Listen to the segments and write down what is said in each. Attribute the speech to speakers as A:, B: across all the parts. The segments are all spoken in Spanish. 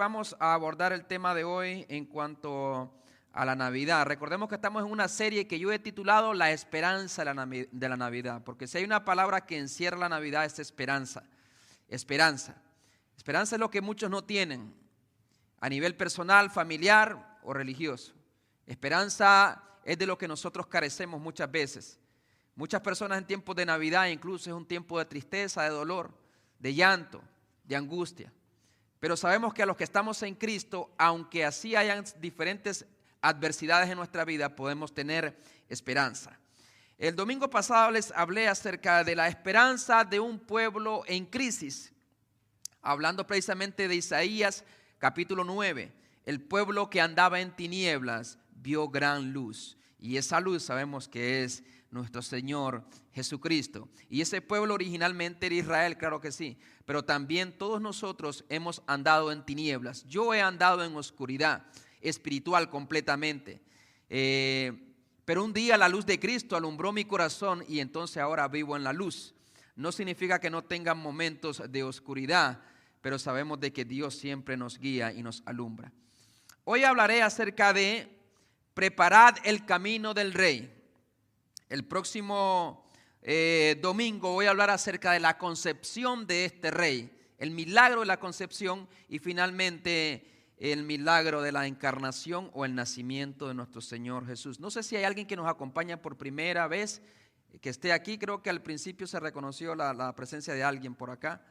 A: vamos a abordar el tema de hoy en cuanto a la Navidad. Recordemos que estamos en una serie que yo he titulado La esperanza de la Navidad, porque si hay una palabra que encierra la Navidad es esperanza. Esperanza. Esperanza es lo que muchos no tienen a nivel personal, familiar o religioso. Esperanza es de lo que nosotros carecemos muchas veces. Muchas personas en tiempos de Navidad incluso es un tiempo de tristeza, de dolor, de llanto, de angustia. Pero sabemos que a los que estamos en Cristo, aunque así hayan diferentes adversidades en nuestra vida, podemos tener esperanza. El domingo pasado les hablé acerca de la esperanza de un pueblo en crisis, hablando precisamente de Isaías capítulo 9. El pueblo que andaba en tinieblas vio gran luz, y esa luz sabemos que es nuestro Señor Jesucristo. Y ese pueblo originalmente era Israel, claro que sí, pero también todos nosotros hemos andado en tinieblas. Yo he andado en oscuridad espiritual completamente, pero un día la luz de Cristo alumbró mi corazón y entonces ahora vivo en la luz. No significa que no tengan momentos de oscuridad, pero sabemos de que Dios siempre nos guía y nos alumbra. Hoy hablaré acerca de preparad el camino del Rey. El próximo domingo voy a hablar acerca de la concepción de este rey, el milagro de la concepción y finalmente el milagro de la encarnación o el nacimiento de nuestro Señor Jesús. No sé si hay alguien que nos acompaña por primera vez, que esté aquí. Creo que al principio se reconoció la presencia de alguien por acá.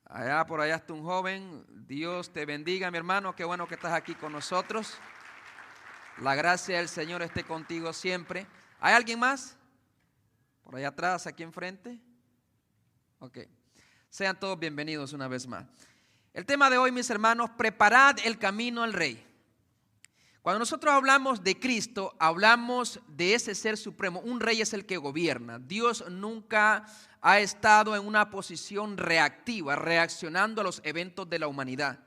A: Allá por allá está un joven. Dios te bendiga, mi hermano, qué bueno que estás aquí con nosotros. La gracia del Señor esté contigo siempre. ¿Hay alguien más? Por allá atrás, aquí enfrente. Ok. Sean todos bienvenidos una vez más. El tema de hoy, mis hermanos, preparad el camino al Rey. Cuando nosotros hablamos de Cristo, hablamos de ese ser supremo. Un rey es el que gobierna. Dios nunca ha estado en una posición reactiva, reaccionando a los eventos de la humanidad.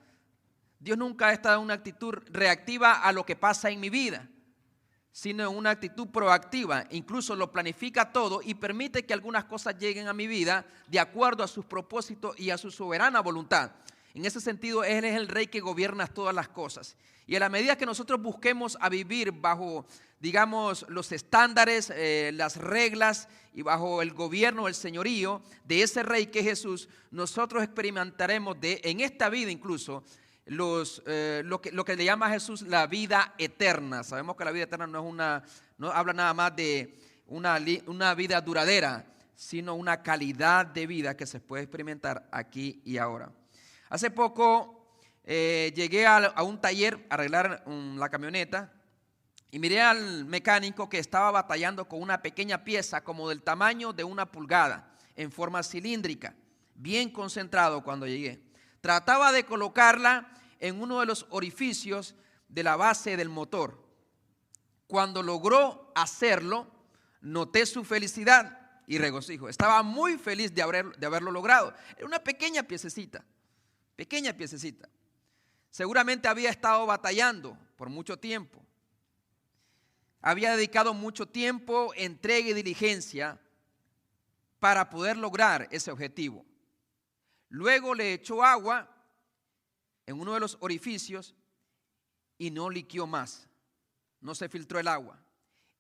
A: Dios nunca ha estado en una actitud reactiva a lo que pasa en mi vida, sino en una actitud proactiva. Incluso lo planifica todo y permite que algunas cosas lleguen a mi vida de acuerdo a sus propósitos y a su soberana voluntad. En ese sentido, Él es el Rey que gobierna todas las cosas. Y a la medida que nosotros busquemos a vivir bajo, digamos, los estándares, las reglas y bajo el gobierno, el señorío de ese Rey que es Jesús, nosotros experimentaremos en esta vida incluso lo que le llama a Jesús la vida eterna. Sabemos que la vida eterna no habla nada más de una vida duradera, sino una calidad de vida que se puede experimentar aquí y ahora. Hace poco llegué a un taller a arreglar la camioneta y miré al mecánico que estaba batallando con una pequeña pieza como del tamaño de 1 pulgada en forma cilíndrica, bien concentrado cuando llegué. Trataba de colocarla en uno de los orificios de la base del motor. Cuando logró hacerlo, noté su felicidad y regocijo. Estaba muy feliz de haberlo logrado. Era una pequeña piececita. Seguramente había estado batallando por mucho tiempo. Había dedicado mucho tiempo, entrega y diligencia para poder lograr ese objetivo. Luego le echó agua en uno de los orificios y no liqueó más, no se filtró el agua.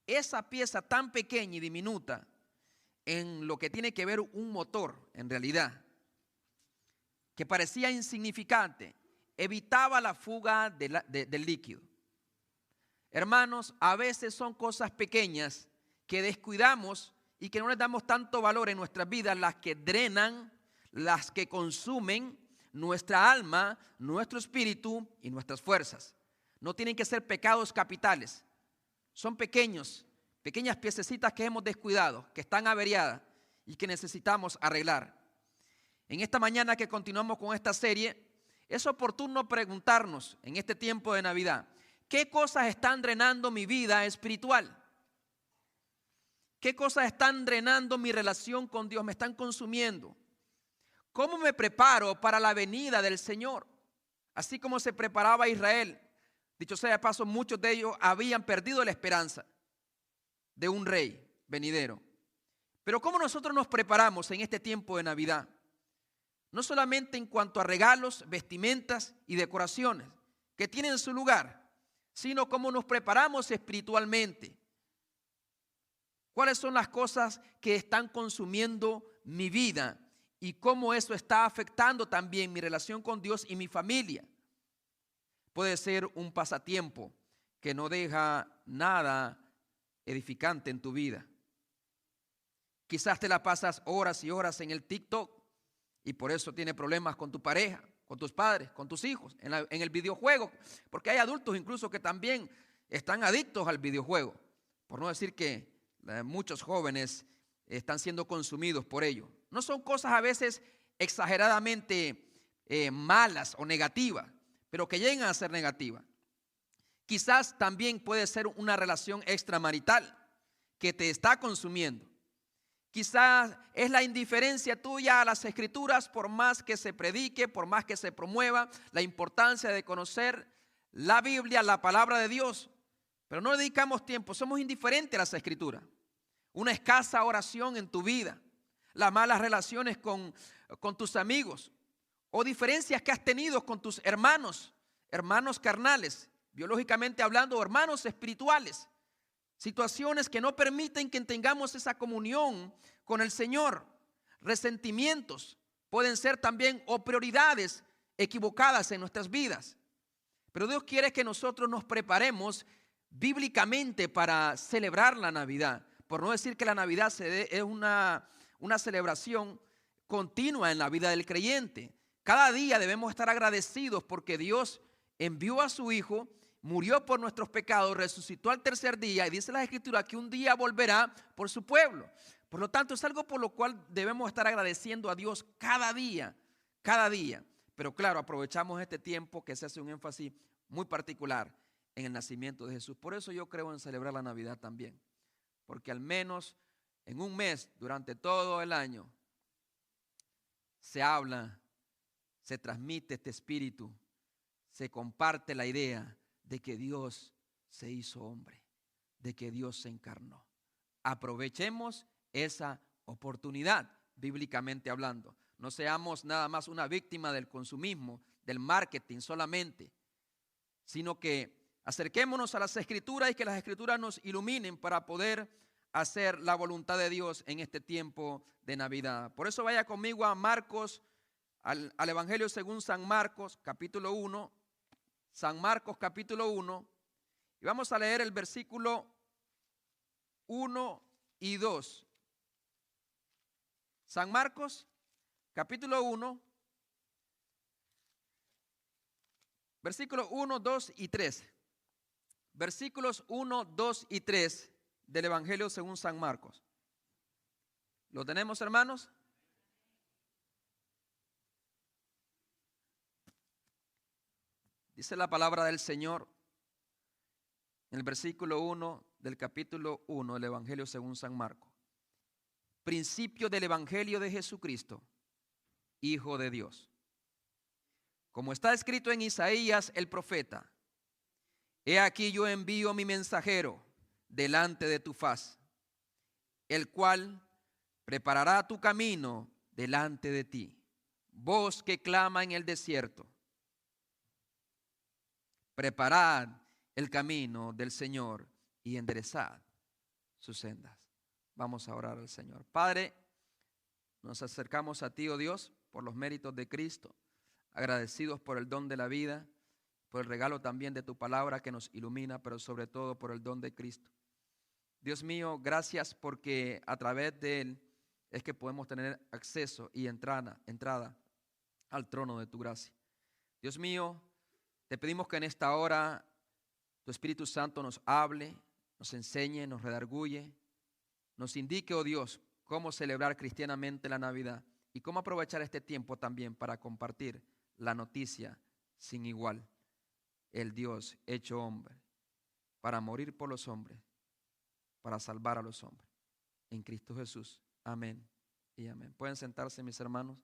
A: Esa pieza tan pequeña y diminuta en lo que tiene que ver un motor, en realidad, que parecía insignificante, evitaba la fuga del líquido. Hermanos, a veces son cosas pequeñas que descuidamos y que no les damos tanto valor en nuestras vidas, las que drenan, las que consumen nuestra alma, nuestro espíritu y nuestras fuerzas. No tienen que ser pecados capitales. Son pequeñas piececitas que hemos descuidado, que están averiadas y que necesitamos arreglar. En esta mañana que continuamos con esta serie, es oportuno preguntarnos en este tiempo de Navidad, ¿qué cosas están drenando mi vida espiritual? ¿Qué cosas están drenando mi relación con Dios? ¿Me están consumiendo? ¿Cómo me preparo para la venida del Señor? Así como se preparaba Israel. Dicho sea de paso, muchos de ellos habían perdido la esperanza de un rey venidero. Pero ¿cómo nosotros nos preparamos en este tiempo de Navidad? no solamente en cuanto a regalos, vestimentas y decoraciones, que tienen su lugar, sino cómo nos preparamos espiritualmente. ¿Cuáles son las cosas que están consumiendo mi vida y cómo eso está afectando también mi relación con Dios y mi familia? Puede ser un pasatiempo que no deja nada edificante en tu vida. Quizás te la pasas horas y horas en el TikTok y por eso tienes problemas con tu pareja, con tus padres, con tus hijos, en el videojuego, porque hay adultos incluso que también están adictos al videojuego, por no decir que muchos jóvenes están siendo consumidos por ello. No son cosas a veces exageradamente malas o negativas, pero que llegan a ser negativas. Quizás también puede ser una relación extramarital que te está consumiendo. Quizás es la indiferencia tuya a las Escrituras, por más que se predique, por más que se promueva la importancia de conocer la Biblia, la palabra de Dios. Pero no dedicamos tiempo, somos indiferentes a las Escrituras. Una escasa oración en tu vida, las malas relaciones con tus amigos o diferencias que has tenido con tus hermanos carnales, biológicamente hablando, o hermanos espirituales. Situaciones que no permiten que tengamos esa comunión con el Señor. Resentimientos pueden ser también o prioridades equivocadas en nuestras vidas. Pero Dios quiere que nosotros nos preparemos bíblicamente para celebrar la Navidad. Por no decir que la Navidad es una celebración continua en la vida del creyente. Cada día debemos estar agradecidos porque Dios envió a su Hijo, murió por nuestros pecados, resucitó al tercer día y dice la Escritura que un día volverá por su pueblo. Por lo tanto, es algo por lo cual debemos estar agradeciendo a Dios cada día, cada día. Pero claro, aprovechamos este tiempo que se hace un énfasis muy particular en el nacimiento de Jesús. Por eso yo creo en celebrar la Navidad también. Porque al menos en un mes, durante todo el año, se habla, se transmite este espíritu, se comparte la idea de que Dios se hizo hombre, de que Dios se encarnó. Aprovechemos esa oportunidad, bíblicamente hablando. No seamos nada más una víctima del consumismo, del marketing solamente, sino que acerquémonos a las Escrituras y que las Escrituras nos iluminen para poder hacer la voluntad de Dios en este tiempo de Navidad. Por eso vaya conmigo a Marcos, al Evangelio según San Marcos, capítulo 1. San Marcos capítulo 1, y vamos a leer el versículo 1 y 2. San Marcos capítulo 1, versículos 1, 2 y 3. Versículos 1, 2 y 3 del Evangelio según San Marcos. ¿Lo tenemos, hermanos? Dice la palabra del Señor en el versículo 1 del capítulo 1 del Evangelio según San Marcos. Principio del Evangelio de Jesucristo, Hijo de Dios. Como está escrito en Isaías el profeta: He aquí yo envío mi mensajero delante de tu faz, el cual preparará tu camino delante de ti. Voz que clama en el desierto: preparad el camino del Señor y enderezad sus sendas. Vamos a orar al Señor. Padre, nos acercamos a ti, oh Dios, por los méritos de Cristo, agradecidos por el don de la vida, por el regalo también de tu palabra que nos ilumina, pero sobre todo por el don de Cristo. Dios mío, gracias porque a través de Él es que podemos tener acceso y entrada al trono de tu gracia. Dios mío, te pedimos que en esta hora tu Espíritu Santo nos hable, nos enseñe, nos redarguye, nos indique, oh Dios, cómo celebrar cristianamente la Navidad y cómo aprovechar este tiempo también para compartir la noticia sin igual, el Dios hecho hombre, para morir por los hombres, para salvar a los hombres. En Cristo Jesús. Amén y amén. Pueden sentarse, mis hermanos.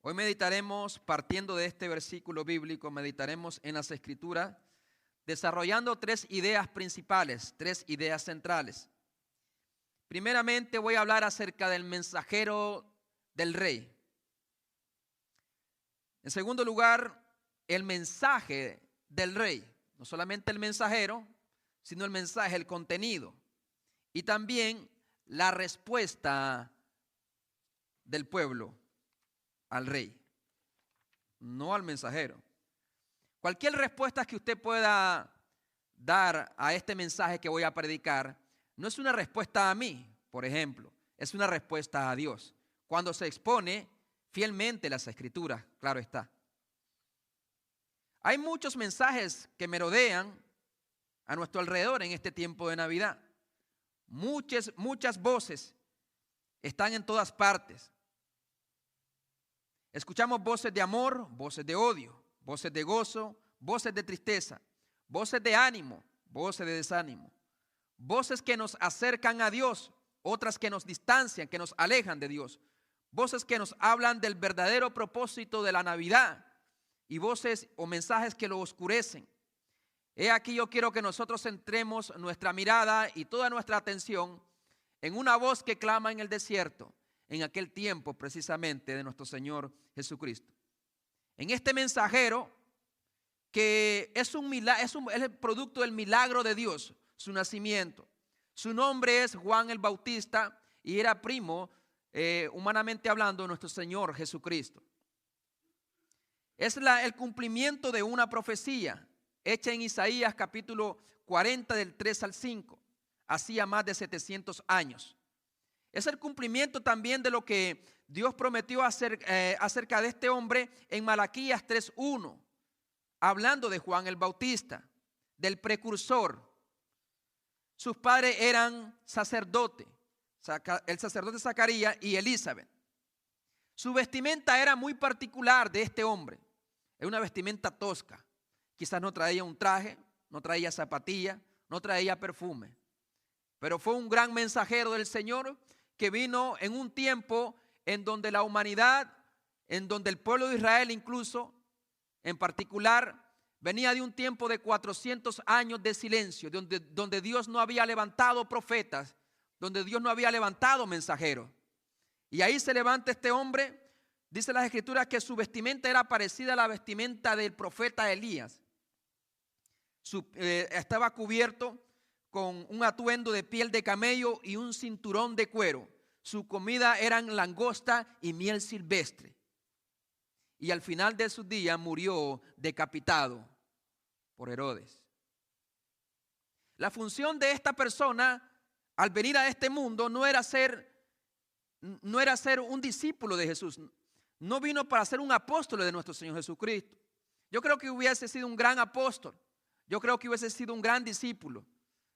A: Hoy meditaremos, partiendo de este versículo bíblico, meditaremos en las Escrituras, desarrollando tres ideas principales, tres ideas centrales. Primeramente voy a hablar acerca del mensajero del rey. En segundo lugar, el mensaje del rey. No solamente el mensajero, sino el mensaje, el contenido. Y también la respuesta del pueblo al rey, no al mensajero. Cualquier respuesta que usted pueda dar a este mensaje que voy a predicar, no es una respuesta a mí, por ejemplo, es una respuesta a Dios. Cuando se expone fielmente las Escrituras, claro está. Hay muchos mensajes que merodean a nuestro alrededor en este tiempo de Navidad. Muchas voces están en todas partes. Escuchamos voces de amor, voces de odio, voces de gozo, voces de tristeza, voces de ánimo, voces de desánimo, voces que nos acercan a Dios, otras que nos distancian, que nos alejan de Dios, voces que nos hablan del verdadero propósito de la Navidad y voces o mensajes que lo oscurecen. He aquí yo quiero que nosotros centremos nuestra mirada y toda nuestra atención en una voz que clama en el desierto, en aquel tiempo precisamente de nuestro Señor Jesucristo. En este mensajero que es el producto del milagro de Dios, su nacimiento. Su nombre es Juan el Bautista y era primo, humanamente hablando, de nuestro Señor Jesucristo. Es el cumplimiento de una profecía hecha en Isaías capítulo 40 del 3 al 5, hacía más de 700 años. Es el cumplimiento también de lo que Dios prometió acerca de este hombre en Malaquías 3:1, hablando de Juan el Bautista, del precursor. Sus padres eran sacerdotes, el sacerdote Zacarías y Elizabeth. Su vestimenta era muy particular de este hombre, es una vestimenta tosca. Quizás no traía un traje, no traía zapatillas, no traía perfume, pero fue un gran mensajero del Señor que vino en un tiempo en donde la humanidad, en donde el pueblo de Israel incluso, en particular, venía de un tiempo de 400 años de silencio, donde Dios no había levantado profetas, donde Dios no había levantado mensajeros. Y ahí se levanta este hombre, dice las Escrituras que su vestimenta era parecida a la vestimenta del profeta Elías. Estaba cubierto con un atuendo de piel de camello y un cinturón de cuero. Su comida eran langosta y miel silvestre. Y al final de sus días murió decapitado por Herodes. La función de esta persona al venir a este mundo no era ser un discípulo de Jesús. No vino para ser un apóstol de nuestro Señor Jesucristo. Yo creo que hubiese sido un gran apóstol. Yo creo que hubiese sido un gran discípulo.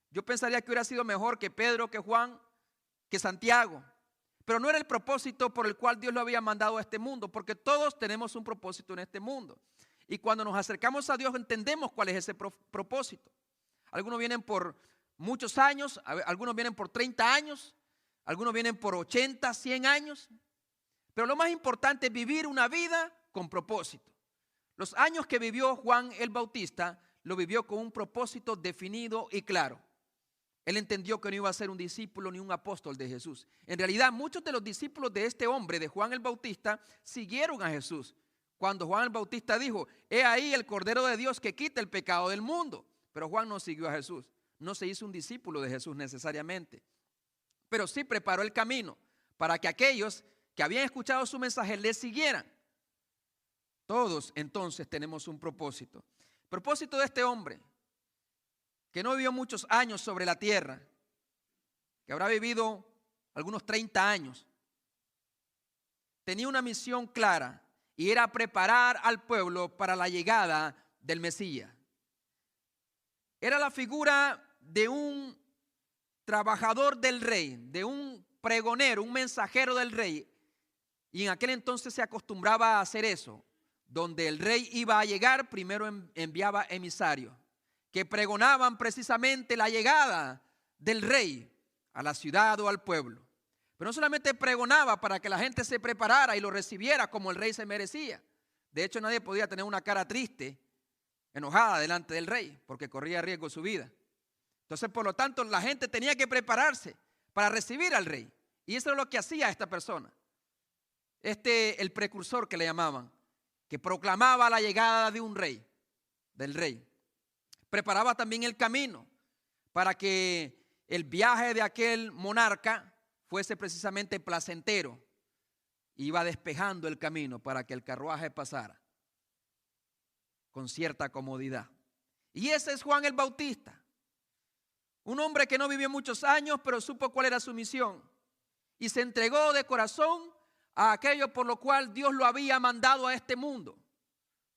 A: Yo pensaría que hubiera sido mejor que Pedro, que Juan, que Santiago. Pero no era el propósito por el cual Dios lo había mandado a este mundo, porque todos tenemos un propósito en este mundo. Y cuando nos acercamos a Dios entendemos cuál es ese propósito. Algunos vienen por muchos años, algunos vienen por 30 años, algunos vienen por 80, 100 años. Pero lo más importante es vivir una vida con propósito. Los años que vivió Juan el Bautista, lo vivió con un propósito definido y claro. Él entendió que no iba a ser un discípulo ni un apóstol de Jesús. En realidad, muchos de los discípulos de este hombre, de Juan el Bautista, siguieron a Jesús. Cuando Juan el Bautista dijo, he ahí el Cordero de Dios que quita el pecado del mundo. Pero Juan no siguió a Jesús. No se hizo un discípulo de Jesús necesariamente. Pero sí preparó el camino para que aquellos que habían escuchado su mensaje le siguieran. Todos entonces tenemos un propósito. El propósito de este hombre, que no vivió muchos años sobre la tierra, que habrá vivido algunos 30 años, tenía una misión clara y era preparar al pueblo para la llegada del Mesías. Era la figura de un trabajador del rey, de un pregonero, un mensajero del rey. Y en aquel entonces se acostumbraba a hacer eso. Donde el rey iba a llegar, primero enviaba emisarios que pregonaban precisamente la llegada del rey a la ciudad o al pueblo. Pero no solamente pregonaba para que la gente se preparara y lo recibiera como el rey se merecía. De hecho, nadie podía tener una cara triste, enojada delante del rey, porque corría riesgo su vida. Entonces, por lo tanto, la gente tenía que prepararse para recibir al rey. Y eso es lo que hacía esta persona. El precursor que le llamaban. que proclamaba la llegada de un rey, del rey. Preparaba también el camino para que el viaje de aquel monarca fuese precisamente placentero. Iba despejando el camino para que el carruaje pasara con cierta comodidad. Y ese es Juan el Bautista, un hombre que no vivió muchos años, pero supo cuál era su misión y se entregó de corazón a aquello por lo cual Dios lo había mandado a este mundo.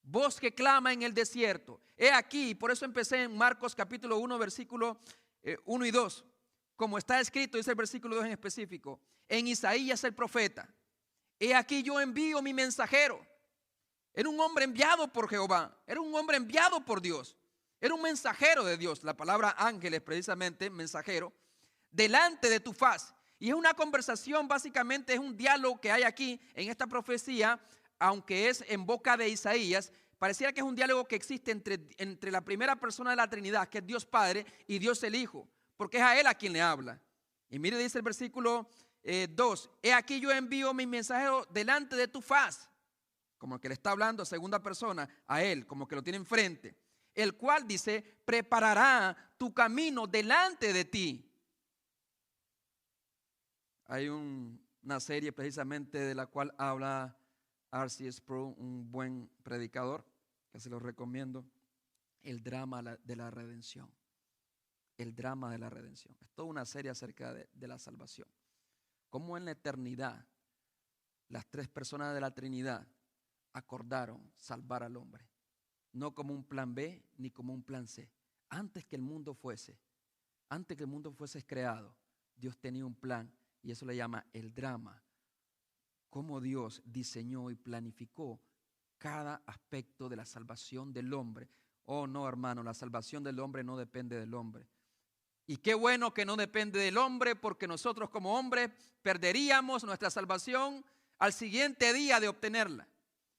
A: Voz que clama en el desierto. He aquí, por eso empecé en Marcos capítulo 1, versículo 1 y 2. Como está escrito, dice el versículo 2 en específico, en Isaías el profeta. He aquí yo envío mi mensajero. Era un hombre enviado por Jehová. Era un hombre enviado por Dios. Era un mensajero de Dios. La palabra ángel es precisamente mensajero. Delante de tu faz. Y es una conversación, básicamente es un diálogo que hay aquí en esta profecía, aunque es en boca de Isaías. Pareciera que es un diálogo que existe entre la primera persona de la Trinidad, que es Dios Padre, y Dios el Hijo, porque es a Él a quien le habla. Y mire, dice el versículo 2, he aquí yo envío mi mensajero delante de tu faz, como que le está hablando a segunda persona, a Él, como que lo tiene enfrente, el cual dice, preparará tu camino delante de ti. Hay una serie precisamente de la cual habla R.C. Sproul, un buen predicador, que se lo recomiendo, el drama de la redención. El drama de la redención. Es toda una serie acerca de la salvación. Cómo en la eternidad las tres personas de la Trinidad acordaron salvar al hombre. No como un plan B ni como un plan C. Antes que el mundo fuese creado, Dios tenía un plan y eso le llama el drama. Cómo Dios diseñó y planificó cada aspecto de la salvación del hombre. Oh no, hermano, la salvación del hombre no depende del hombre. Y qué bueno que no depende del hombre, porque nosotros como hombres perderíamos nuestra salvación al siguiente día de obtenerla.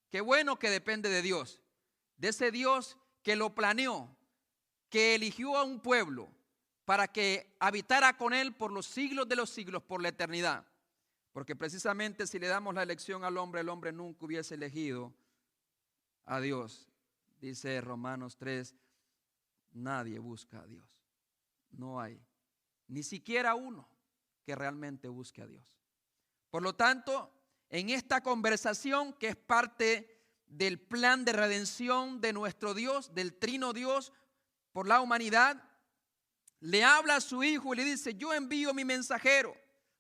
A: Qué bueno que depende de Dios, de ese Dios que lo planeó, que eligió a un pueblo para que habitara con él por los siglos de los siglos, por la eternidad. Porque precisamente si le damos la elección al hombre, el hombre nunca hubiese elegido a Dios. Dice Romanos 3, nadie busca a Dios. No hay ni siquiera uno que realmente busque a Dios. Por lo tanto, en esta conversación que es parte del plan de redención de nuestro Dios, del trino Dios por la humanidad, le habla a su hijo y le dice, yo envío mi mensajero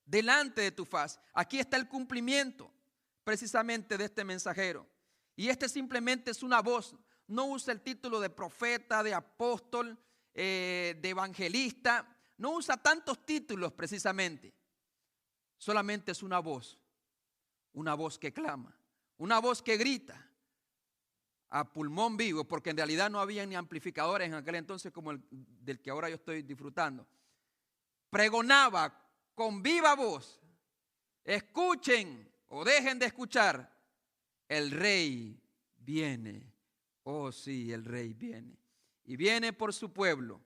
A: delante de tu faz. Aquí está el cumplimiento precisamente de este mensajero. Y este simplemente es una voz. No usa el título de profeta, de apóstol, de evangelista. No usa tantos títulos precisamente. Solamente es una voz que clama, una voz que grita a pulmón vivo, porque en realidad no había ni amplificadores en aquel entonces como el del que ahora yo estoy disfrutando. Pregonaba con viva voz, escuchen o dejen de escuchar, el rey viene. Oh sí, el rey viene. Y viene por su pueblo,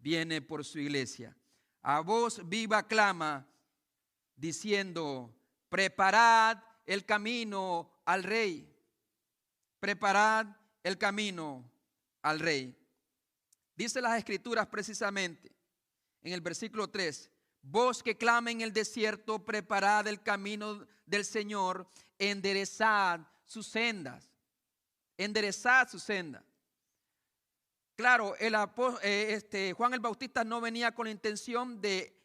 A: viene por su iglesia. A voz viva clama, diciendo, preparad el camino al rey. Preparad el camino al rey. Dice las escrituras precisamente en el versículo 3, voz que clama en el desierto, preparad el camino del Señor, enderezad sus sendas. Enderezad sus sendas. Claro, Juan el Bautista no venía con la intención de,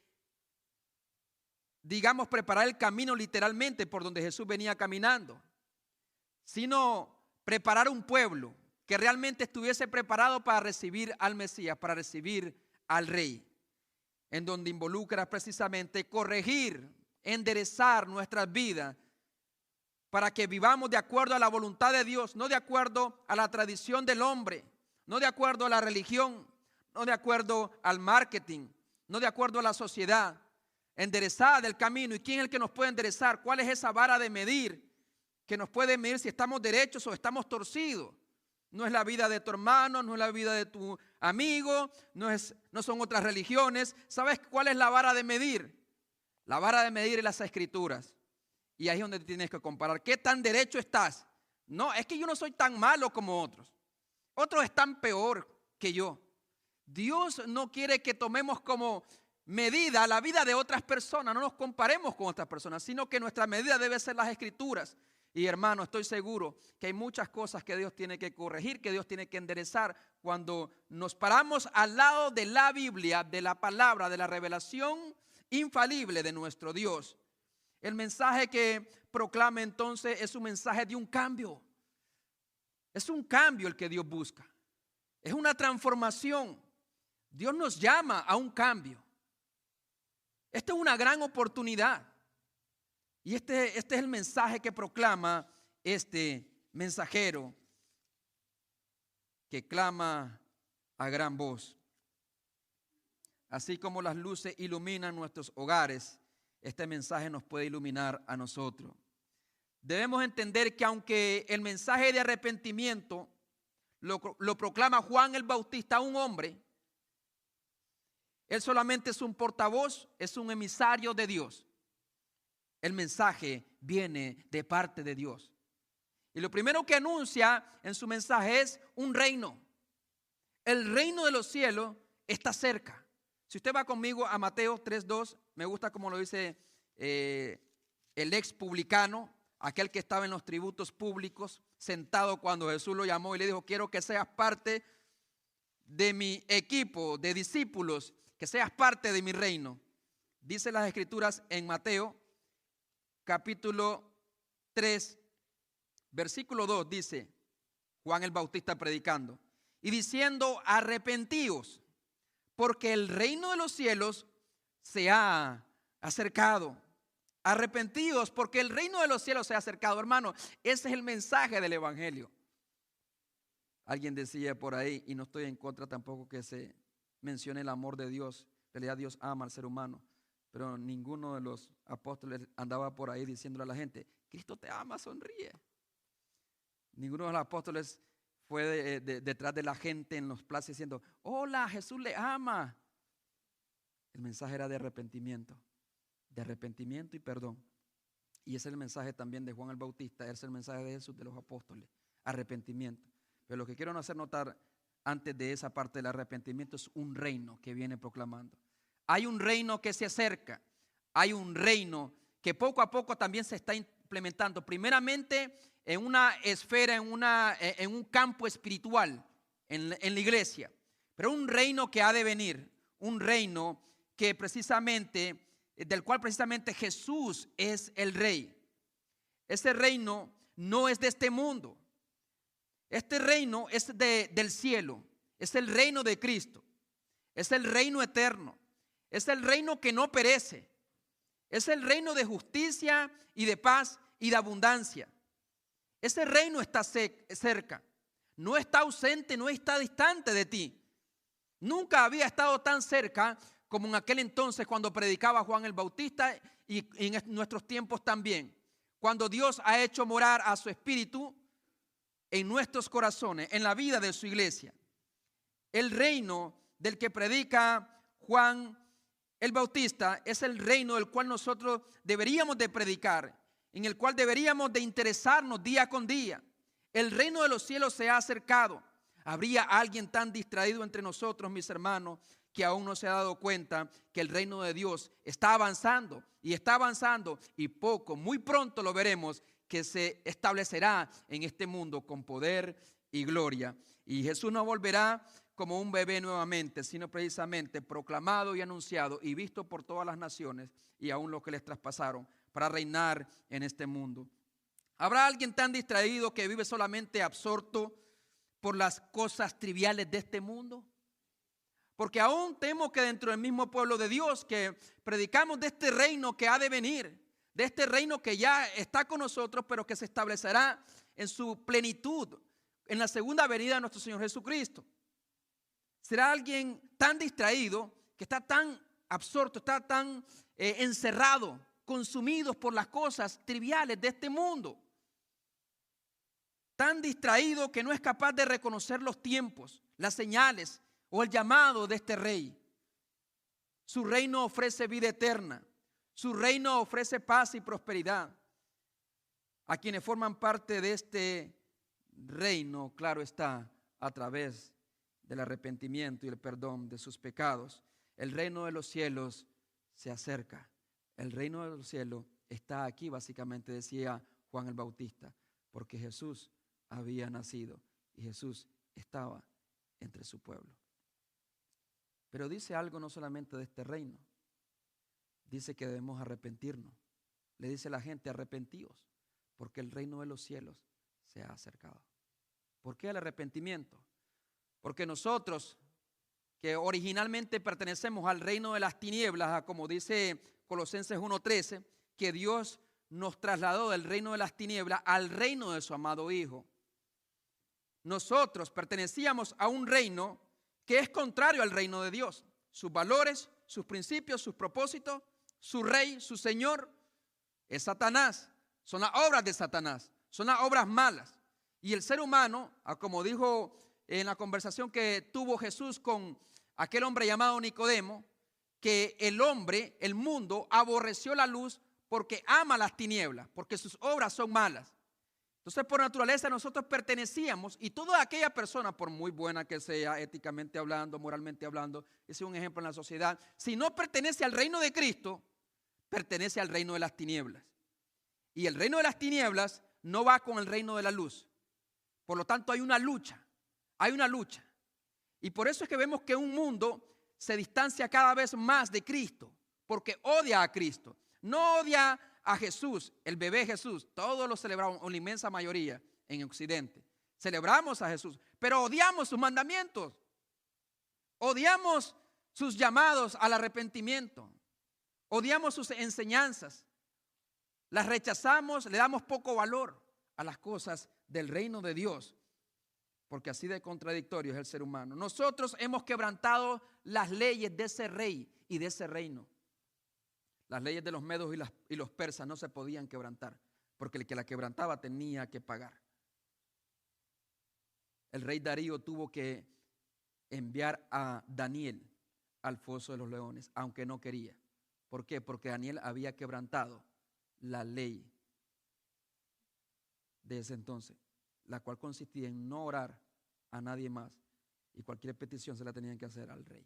A: digamos, preparar el camino literalmente por donde Jesús venía caminando, sino preparar un pueblo que realmente estuviese preparado para recibir al Mesías, para recibir al Rey, en donde involucra precisamente corregir, enderezar nuestras vidas para que vivamos de acuerdo a la voluntad de Dios, no de acuerdo a la tradición del hombre, no de acuerdo a la religión, no de acuerdo al marketing, no de acuerdo a la sociedad. Enderezar el camino. ¿Y quién es el que nos puede enderezar? ¿Cuál es esa vara de medir que nos puede medir si estamos derechos o estamos torcidos? No es la vida de tu hermano, no es la vida de tu amigo, no son otras religiones. ¿Sabes cuál es la vara de medir? La vara de medir es las escrituras. Y ahí es donde tienes que comparar. ¿Qué tan derecho estás No, es que yo no soy tan malo como otros. Otros están peor que yo. Dios no quiere que tomemos como medida la vida de otras personas, no nos comparemos con otras personas, sino que nuestra medida debe ser las Escrituras. Y hermano, estoy seguro que hay muchas cosas que Dios tiene que corregir, que Dios tiene que enderezar cuando nos paramos al lado de la Biblia, de la palabra, de la revelación infalible de nuestro Dios. El mensaje que proclama entonces es un mensaje de un cambio. Es un cambio el que Dios busca. Es una transformación. Dios nos llama a un cambio. Esta es una gran oportunidad. Y este es el mensaje que proclama este mensajero que clama a gran voz. Así como las luces iluminan nuestros hogares, este mensaje nos puede iluminar a nosotros. Debemos entender que aunque el mensaje de arrepentimiento lo proclama Juan el Bautista, un hombre, él solamente es un portavoz, es un emisario de Dios. El mensaje viene de parte de Dios. Y lo primero que anuncia en su mensaje es un reino. El reino de los cielos está cerca. Si usted va conmigo a Mateo 3:2, me gusta como lo dice el ex publicano, aquel que estaba en los tributos públicos, sentado cuando Jesús lo llamó y le dijo: quiero que seas parte de mi equipo de discípulos, que seas parte de mi reino. Dice las Escrituras en Mateo capítulo 3, versículo 2, dice Juan el Bautista predicando y diciendo: arrepentíos, porque el reino de los cielos se ha acercado. Arrepentíos, porque el reino de los cielos se ha acercado. Hermano, ese es el mensaje del evangelio. Alguien decía por ahí, y no estoy en contra tampoco que se mencione el amor de Dios. En realidad Dios ama al ser humano, pero ninguno de los apóstoles andaba por ahí diciéndole a la gente: Cristo te ama, sonríe. Ninguno de los apóstoles fue detrás de la gente en los plazas diciendo: hola, Jesús le ama. El mensaje era de arrepentimiento y perdón. Y ese es el mensaje también de Juan el Bautista, ese es el mensaje de Jesús, de los apóstoles: arrepentimiento. Pero lo que quiero hacer notar antes de esa parte del arrepentimiento es un reino que viene proclamando. Hay un reino que se acerca, hay un reino que poco a poco también se está implementando, primeramente en una esfera, en un campo espiritual, en la iglesia, pero un reino que ha de venir, un reino que precisamente, del cual precisamente Jesús es el rey. Ese reino no es de este mundo. Este reino es del cielo, es el reino de Cristo, es el reino eterno, es el reino que no perece, es el reino de justicia y de paz y de abundancia. Ese reino está cerca, no está ausente, no está distante de ti. Nunca había estado tan cerca como en aquel entonces cuando predicaba Juan el Bautista, y en nuestros tiempos también, cuando Dios ha hecho morar a su Espíritu en nuestros corazones, en la vida de su iglesia. El reino del que predica Juan el Bautista es el reino del cual nosotros deberíamos de predicar, en el cual deberíamos de interesarnos día con día. El reino de los cielos se ha acercado. ¿Habría alguien tan distraído entre nosotros, mis hermanos, que aún no se ha dado cuenta que el reino de Dios está avanzando y poco, muy pronto lo veremos, que se establecerá en este mundo con poder y gloria? Y Jesús no volverá como un bebé nuevamente, sino precisamente proclamado y anunciado y visto por todas las naciones y aún los que les traspasaron, para reinar en este mundo. ¿Habrá alguien tan distraído que vive solamente absorto por las cosas triviales de este mundo? Porque aún temo que dentro del mismo pueblo de Dios, que predicamos de este reino que ha de venir, de este reino que ya está con nosotros, pero que se establecerá en su plenitud en la segunda venida de nuestro Señor Jesucristo. ¿Será alguien tan distraído, que está tan absorto, está tan encerrado, consumido por las cosas triviales de este mundo? Tan distraído que no es capaz de reconocer los tiempos, las señales o el llamado de este rey. Su reino ofrece vida eterna. Su reino ofrece paz y prosperidad a quienes forman parte de este reino, claro está, a través del arrepentimiento y el perdón de sus pecados. El reino de los cielos se acerca. El reino de los cielos está aquí, básicamente decía Juan el Bautista, porque Jesús había nacido y Jesús estaba entre su pueblo. Pero dice algo no solamente de este reino, dice que debemos arrepentirnos. Le dice a la gente: arrepentíos, porque el reino de los cielos se ha acercado. ¿Por qué el arrepentimiento? Porque nosotros, que originalmente pertenecemos al reino de las tinieblas, como dice Colosenses 1:13, que Dios nos trasladó del reino de las tinieblas al reino de su amado Hijo. Nosotros pertenecíamos a un reino que es contrario al reino de Dios. Sus valores, sus principios, sus propósitos, su rey, su señor, es Satanás. Son las obras de Satanás, son las obras malas. Y el ser humano, como dijo en la conversación que tuvo Jesús con aquel hombre llamado Nicodemo, que el hombre, el mundo, aborreció la luz porque ama las tinieblas, porque sus obras son malas. Entonces, por naturaleza, nosotros pertenecíamos, y toda aquella persona, por muy buena que sea, éticamente hablando, moralmente hablando, ese es un ejemplo en la sociedad, si no pertenece al reino de Cristo, pertenece al reino de las tinieblas. Y el reino de las tinieblas no va con el reino de la luz. Por lo tanto, hay una lucha, hay una lucha. Y por eso es que vemos que un mundo se distancia cada vez más de Cristo, porque odia a Cristo. No odia a Jesús, el bebé Jesús. Todos lo celebramos, o la inmensa mayoría en Occidente. Celebramos a Jesús, pero odiamos sus mandamientos. Odiamos sus llamados al arrepentimiento. Odiamos sus enseñanzas. Las rechazamos, le damos poco valor a las cosas del reino de Dios, porque así de contradictorio es el ser humano. Nosotros hemos quebrantado las leyes de ese rey y de ese reino. Las leyes de los medos y los persas no se podían quebrantar, porque el que la quebrantaba tenía que pagar. El rey Darío tuvo que enviar a Daniel al foso de los leones, aunque no quería. ¿Por qué? Porque Daniel había quebrantado la ley de ese entonces, la cual consistía en no orar a nadie más, y cualquier petición se la tenían que hacer al rey.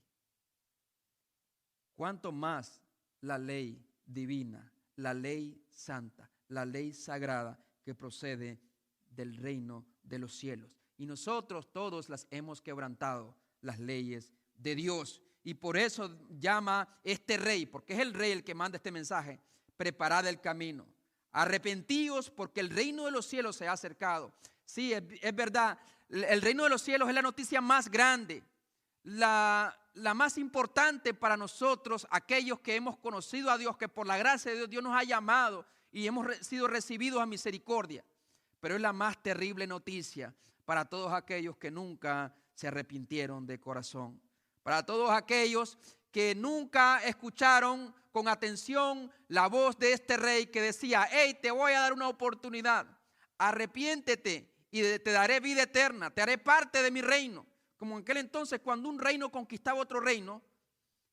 A: ¿Cuánto más la ley divina, la ley santa, la ley sagrada que procede del reino de los cielos? Y nosotros todos las hemos quebrantado, las leyes de Dios. Y por eso llama este rey, porque es el rey el que manda este mensaje: preparad el camino, arrepentíos porque el reino de los cielos se ha acercado. Sí, es verdad, el reino de los cielos es la noticia más grande, la más importante para nosotros, aquellos que hemos conocido a Dios, que por la gracia de Dios, Dios nos ha llamado y hemos sido recibidos a misericordia. Pero es la más terrible noticia para todos aquellos que nunca se arrepintieron de corazón, para todos aquellos que nunca escucharon con atención la voz de este rey que decía: hey, te voy a dar una oportunidad, arrepiéntete y te daré vida eterna, te haré parte de mi reino. Como en aquel entonces, cuando un reino conquistaba otro reino,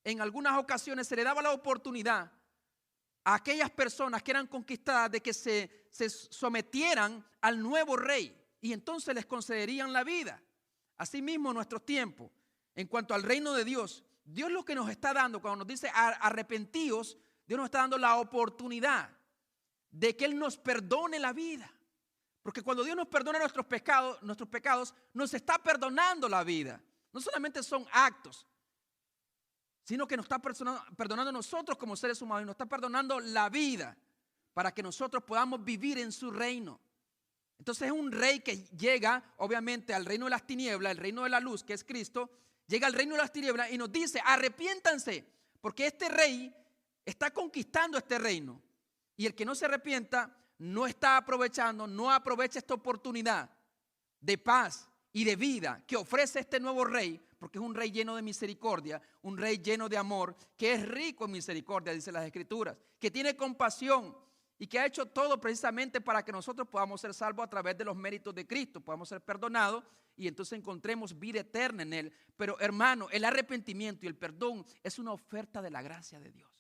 A: en algunas ocasiones se le daba la oportunidad a aquellas personas que eran conquistadas de que se sometieran al nuevo rey, y entonces les concederían la vida. Asimismo, en nuestros tiempos, en cuanto al reino de Dios, Dios lo que nos está dando, cuando nos dice arrepentíos, Dios nos está dando la oportunidad de que Él nos perdone la vida. Porque cuando Dios nos perdona nuestros pecados, nos está perdonando la vida. No solamente son actos, sino que nos está perdonando nosotros como seres humanos, y nos está perdonando la vida para que nosotros podamos vivir en su reino. Entonces es un rey que llega obviamente al reino de las tinieblas, el reino de la luz, que es Cristo. Llega al reino de las tinieblas y nos dice: arrepiéntanse, porque este rey está conquistando este reino, y el que no se arrepienta no está aprovechando, no aprovecha esta oportunidad de paz y de vida que ofrece este nuevo rey, porque es un rey lleno de misericordia, un rey lleno de amor, que es rico en misericordia, dice las Escrituras, que tiene compasión y que ha hecho todo precisamente para que nosotros podamos ser salvos a través de los méritos de Cristo, podamos ser perdonados y entonces encontremos vida eterna en Él. Pero hermano, el arrepentimiento y el perdón es una oferta de la gracia de Dios.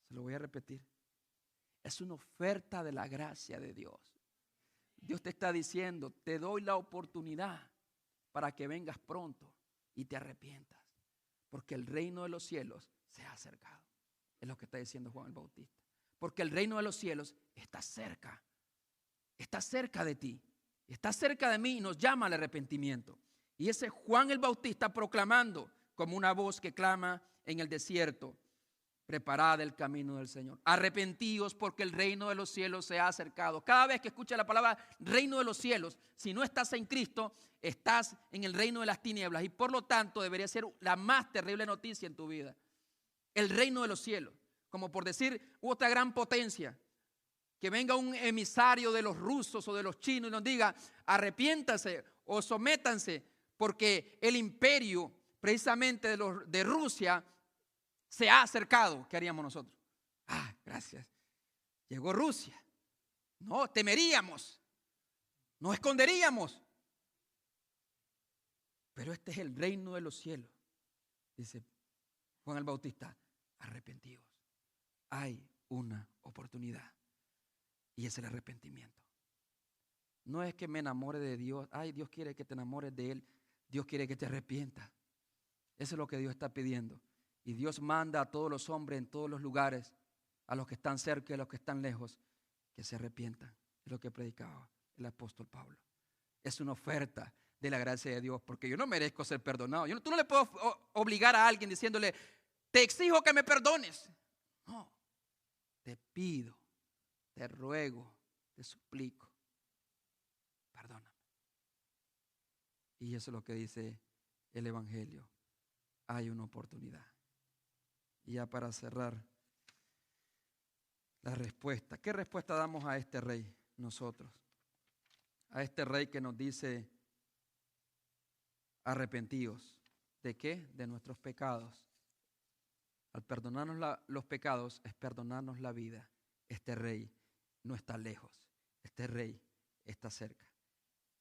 A: Se lo voy a repetir. Es una oferta de la gracia de Dios. Dios te está diciendo, te doy la oportunidad para que vengas pronto y te arrepientas, porque el reino de los cielos se ha acercado. Es lo que está diciendo Juan el Bautista. Porque el reino de los cielos está cerca de ti, está cerca de mí y nos llama al arrepentimiento. Y ese Juan el Bautista proclamando como una voz que clama en el desierto: preparad el camino del Señor, arrepentíos porque el reino de los cielos se ha acercado. Cada vez que escuchas la palabra reino de los cielos, si no estás en Cristo, estás en el reino de las tinieblas, y por lo tanto debería ser la más terrible noticia en tu vida. El reino de los cielos, como por decir otra gran potencia, que venga un emisario de los rusos o de los chinos y nos diga: arrepiéntanse o sométanse, porque el imperio precisamente de Rusia se ha acercado. ¿Qué haríamos nosotros? Gracias, llegó Rusia. No, temeríamos, nos esconderíamos. Pero este es el reino de los cielos, dice Juan el Bautista: arrepentíos. Hay una oportunidad y es el arrepentimiento. No es que me enamore de Dios. Dios quiere que te enamores de Él. Dios quiere que te arrepientas. Eso es lo que Dios está pidiendo. Y Dios manda a todos los hombres en todos los lugares, a los que están cerca y a los que están lejos, que se arrepientan. Es lo que predicaba el apóstol Pablo. Es una oferta de la gracia de Dios, porque yo no merezco ser perdonado. Tú no le puedo obligar a alguien diciéndole: te exijo que me perdones. No, te pido, te ruego, te suplico, perdóname. Y eso es lo que dice el Evangelio. Hay una oportunidad. Y ya para cerrar, la respuesta. ¿Qué respuesta damos a este rey nosotros? A este rey que nos dice: arrepentíos. ¿De qué? De nuestros pecados. Al perdonarnos los pecados es perdonarnos la vida. Este rey no está lejos. Este rey está cerca.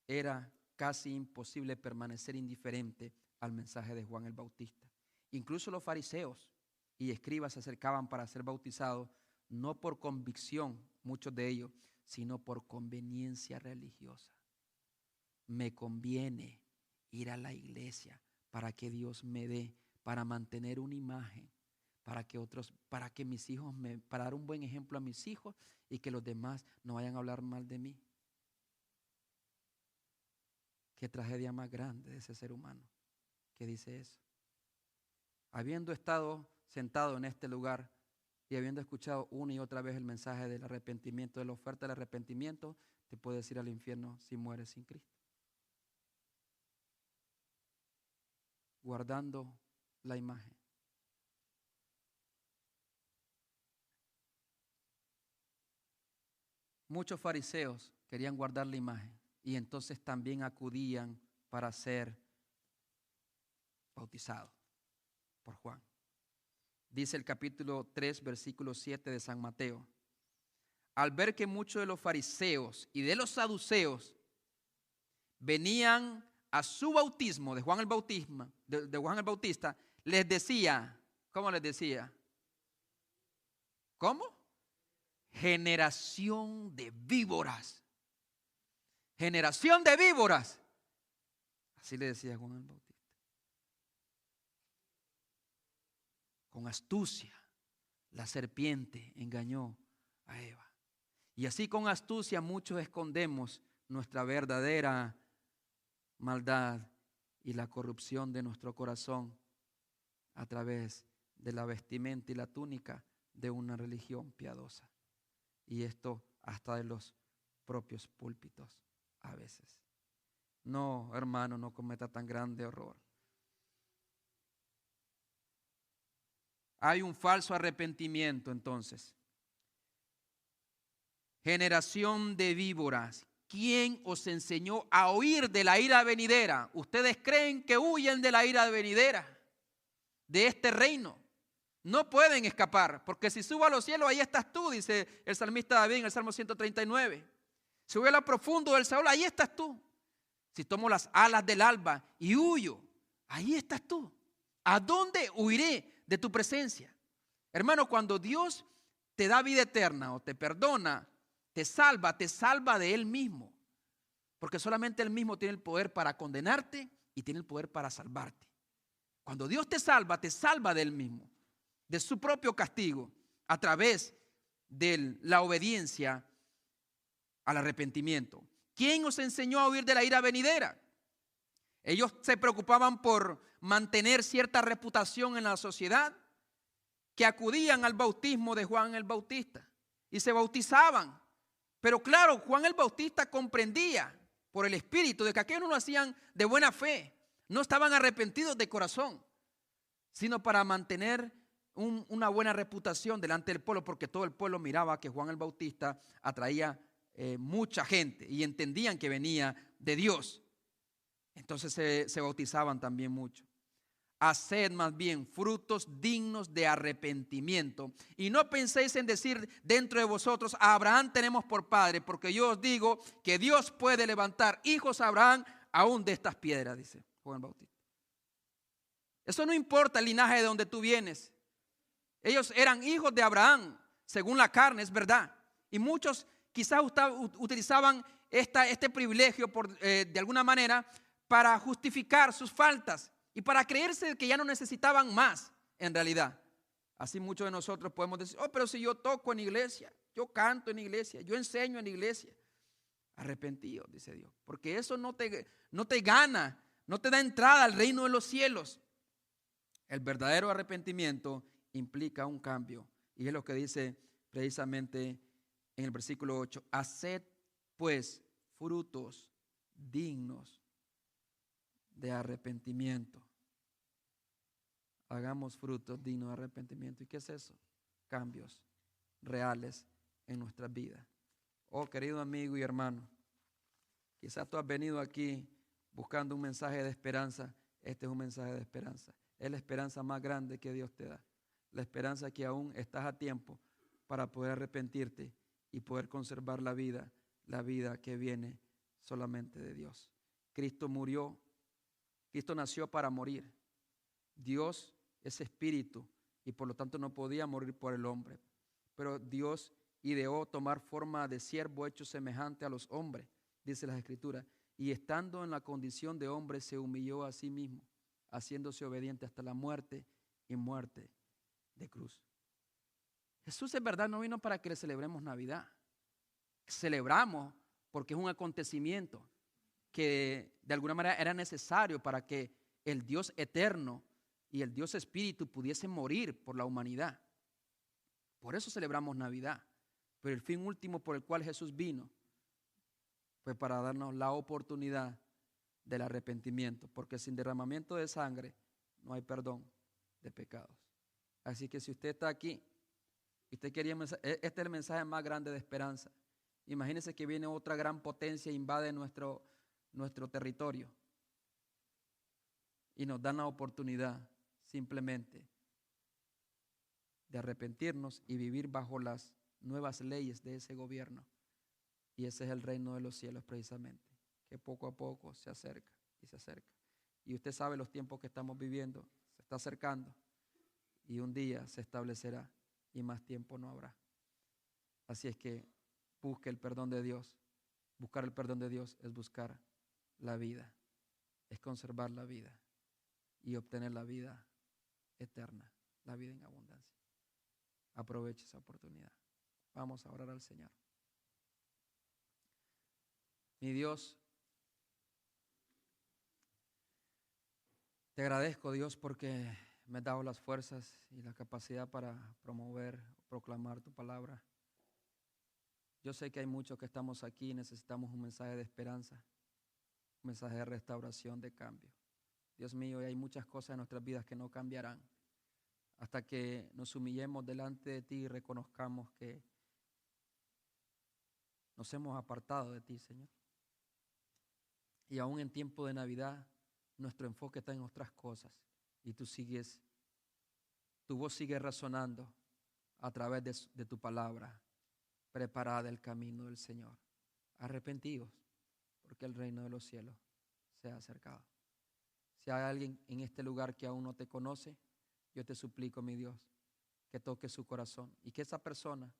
A: Era casi imposible permanecer indiferente al mensaje de Juan el Bautista. Incluso los fariseos y escribas se acercaban para ser bautizados, no por convicción, muchos de ellos, sino por conveniencia religiosa. Me conviene ir a la iglesia para que Dios me dé, para mantener una imagen, para que mis hijos para dar un buen ejemplo a mis hijos y que los demás no vayan a hablar mal de mí. Qué tragedia más grande de ese ser humano que dice eso. Habiendo estado sentado en este lugar y habiendo escuchado una y otra vez el mensaje del arrepentimiento, de la oferta del arrepentimiento, te puedes ir al infierno si mueres sin Cristo. Guardando la imagen. Muchos fariseos querían guardar la imagen y entonces también acudían para ser bautizados por Juan. Dice el capítulo 3, versículo 7 de San Mateo: al ver que muchos de los fariseos y de los saduceos venían a su bautismo de Juan el Bautista, les decía, ¿cómo les decía? ¿Cómo? Generación de víboras. Generación de víboras. Así le decía Juan el Bautista. Con astucia, la serpiente engañó a Eva. Y así con astucia muchos escondemos nuestra verdadera maldad y la corrupción de nuestro corazón a través de la vestimenta y la túnica de una religión piadosa. Y esto hasta de los propios púlpitos a veces. No, hermano, no cometa tan grande error. Hay un falso arrepentimiento entonces. Generación de víboras. ¿Quién os enseñó a huir de la ira venidera? ¿Ustedes creen que huyen de la ira venidera? De este reino. No pueden escapar, porque si subo a los cielos, ahí estás tú, dice el salmista David en el Salmo 139. Si voy a lo profundo del Seol, ahí estás tú. Si tomo las alas del alba y huyo, ahí estás tú. ¿A dónde huiré de tu presencia? Hermano, cuando Dios te da vida eterna o te perdona, te salva de Él mismo. Porque solamente Él mismo tiene el poder para condenarte y tiene el poder para salvarte. Cuando Dios te salva de Él mismo, de su propio castigo, a través de la obediencia al arrepentimiento. ¿Quién os enseñó a huir de la ira venidera? Ellos se preocupaban por mantener cierta reputación en la sociedad, que acudían al bautismo de Juan el Bautista y se bautizaban. Pero claro, Juan el Bautista comprendía por el Espíritu de que aquellos no lo hacían de buena fe, no estaban arrepentidos de corazón, sino para mantener una buena reputación delante del pueblo, porque todo el pueblo miraba que Juan el Bautista atraía mucha gente y entendían que venía de Dios. Entonces se bautizaban también mucho. Haced más bien frutos dignos de arrepentimiento. Y no penséis en decir dentro de vosotros: a Abraham tenemos por padre, porque yo os digo que Dios puede levantar hijos a Abraham aún de estas piedras, dice Juan Bautista. Eso no importa el linaje de donde tú vienes. Ellos eran hijos de Abraham, según la carne, es verdad. Y muchos quizás utilizaban este privilegio de alguna manera para justificar sus faltas y para creerse que ya no necesitaban más en realidad. Así muchos de nosotros podemos decir: oh, pero si yo toco en iglesia, yo canto en iglesia, yo enseño en iglesia. Arrepentidos, dice Dios, porque eso no te gana, no te da entrada al reino de los cielos. El verdadero arrepentimiento implica un cambio, y es lo que dice precisamente en el versículo 8: haced pues frutos dignos de arrepentimiento. Hagamos frutos dignos de arrepentimiento. ¿Y qué es eso? Cambios reales en nuestras vidas. Oh, querido amigo y hermano, quizás tú has venido aquí buscando un mensaje de esperanza. Este es un mensaje de esperanza. Es la esperanza más grande que Dios te da. La esperanza que aún estás a tiempo para poder arrepentirte y poder conservar la vida que viene solamente de Dios. Cristo murió, Cristo nació para morir. Dios es espíritu y por lo tanto no podía morir por el hombre. Pero Dios ideó tomar forma de siervo hecho semejante a los hombres, dice las Escrituras, y estando en la condición de hombre se humilló a sí mismo, haciéndose obediente hasta la muerte y muerte de cruz. Jesús en verdad no vino para que le celebremos Navidad. Celebramos porque es un acontecimiento que de alguna manera era necesario para que el Dios eterno y el Dios espíritu pudiesen morir por la humanidad. Por eso celebramos Navidad. Pero el fin último por el cual Jesús vino fue para darnos la oportunidad del arrepentimiento, porque sin derramamiento de sangre no hay perdón de pecados. Así que si usted está aquí y usted quería, este es el mensaje más grande de esperanza. Imagínese que viene otra gran potencia e invade nuestro territorio y nos dan la oportunidad simplemente de arrepentirnos y vivir bajo las nuevas leyes de ese gobierno. Y ese es el reino de los cielos precisamente, que poco a poco se acerca y se acerca. Y usted sabe los tiempos que estamos viviendo, se está acercando y un día se establecerá y más tiempo no habrá. Así es que busque el perdón de Dios. Buscar el perdón de Dios es buscar la vida, es conservar la vida y obtener la vida eterna, la vida en abundancia. Aproveche esa oportunidad. Vamos a orar al Señor. Mi Dios, te agradezco, Dios, porque me has dado las fuerzas y la capacidad para promover, proclamar tu palabra. Yo sé que hay muchos que estamos aquí y necesitamos un mensaje de esperanza, un mensaje de restauración, de cambio. Dios mío, y hay muchas cosas en nuestras vidas que no cambiarán hasta que nos humillemos delante de ti y reconozcamos que nos hemos apartado de ti, Señor. Y aún en tiempo de Navidad, nuestro enfoque está en otras cosas y tu voz sigue resonando a través de tu palabra. Preparad el camino del Señor. Arrepentíos, porque el reino de los cielos se ha acercado. Si hay alguien en este lugar que aún no te conoce, yo te suplico, mi Dios, que toque su corazón y que esa persona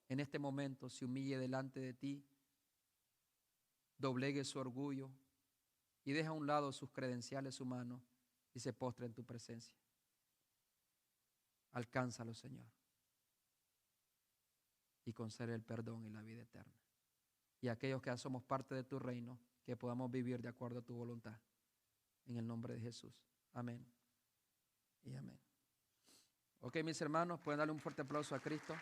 A: en este momento se humille delante de ti, doblegue su orgullo y deje a un lado sus credenciales humanos y se postre en tu presencia. Alcánzalo, Señor, y concede el perdón y la vida eterna. Y aquellos que somos parte de tu reino, que podamos vivir de acuerdo a tu voluntad. En el nombre de Jesús. Amén y amén. Ok, mis hermanos, pueden darle un fuerte aplauso a Cristo.